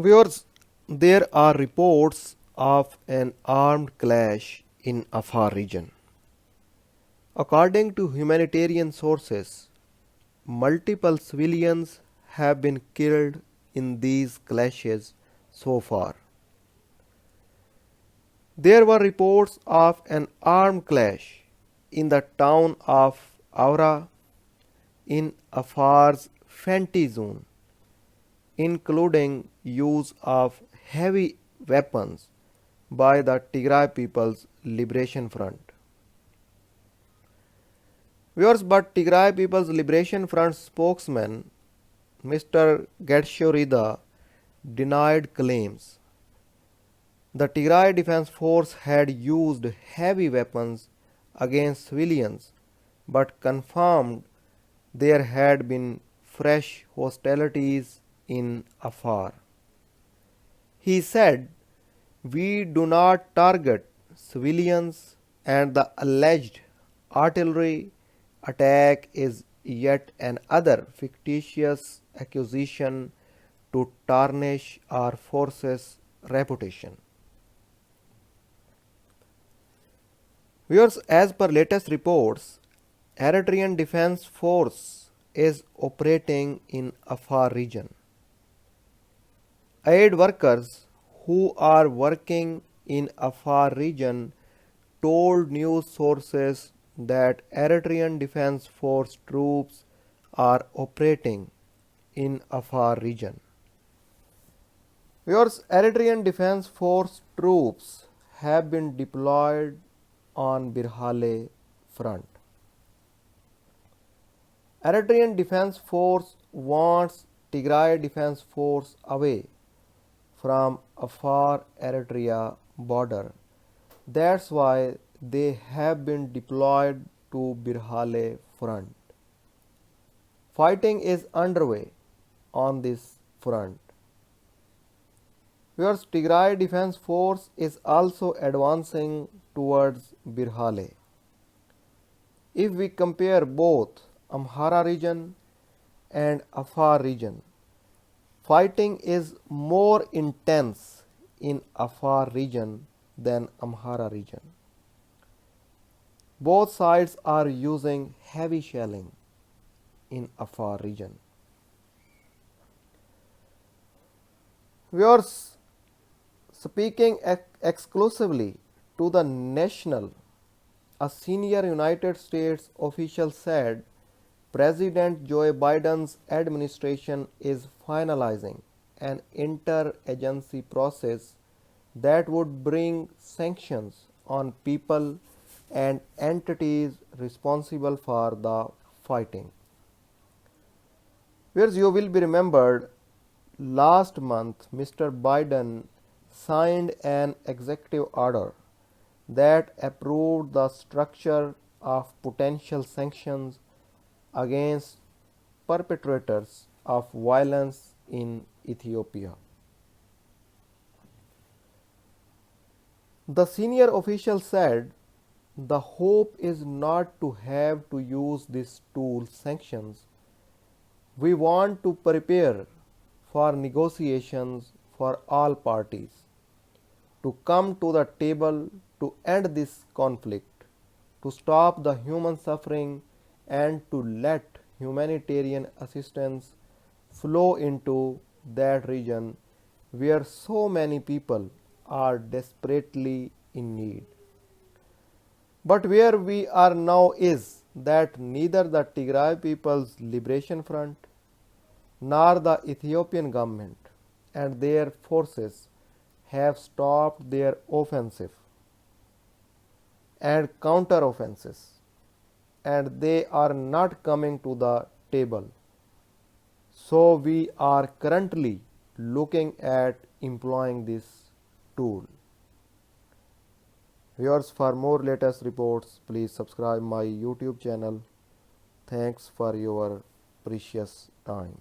Viewers, there are reports of an armed clash in Afar region. According to humanitarian sources, multiple civilians have been killed in these clashes so far. There were reports of an armed clash in the town of Aura in Afar's Fenty zone, including use of heavy weapons by the Tigray People's Liberation Front. Viewers, but Tigray People's Liberation Front spokesman Mr. Getsho Reda denied claims. The Tigray Defense Force had used heavy weapons against civilians but confirmed there had been fresh hostilities in Afar. He said, "We do not target civilians and the alleged artillery attack is yet another fictitious accusation to tarnish our force's reputation." Viewers, as per latest reports, Eritrean Defense Force is operating in Afar region. Aid workers who are working in Afar region told news sources that Eritrean Defense Force troops are operating in Afar region. Viewers, Eritrean Defense Force troops have been deployed on Birhale front. Eritrean Defense Force wants Tigray Defense Force away from Afar Eritrea border. That's why they have been deployed to Birhale front. Fighting is underway on this front. Whereas Tigray Defense Force is also advancing towards Birhale. If we compare both Amhara region and Afar region, fighting is more intense in Afar region than Amhara region. Both sides are using heavy shelling in Afar region. Viewers, speaking exclusively to the National, a senior United States official said President Joe Biden's administration is finalizing an interagency process that would bring sanctions on people and entities responsible for the fighting. Whereas you will be remembered, last month Mr. Biden signed an executive order that approved the structure of potential sanctions against perpetrators of violence in Ethiopia. The senior official said the hope is not to have to use this tool, sanctions. We want to prepare for negotiations for all parties to come to the table to end this conflict, to stop the human suffering and to let humanitarian assistance flow into that region where so many people are desperately in need. But where we are now is that neither the Tigray People's Liberation Front nor the Ethiopian government and their forces have stopped their offensive and counter-offenses, and they are not coming to the table. So we are currently looking at employing this tool. Viewers, for more latest reports, please subscribe my YouTube channel. Thanks for your precious time.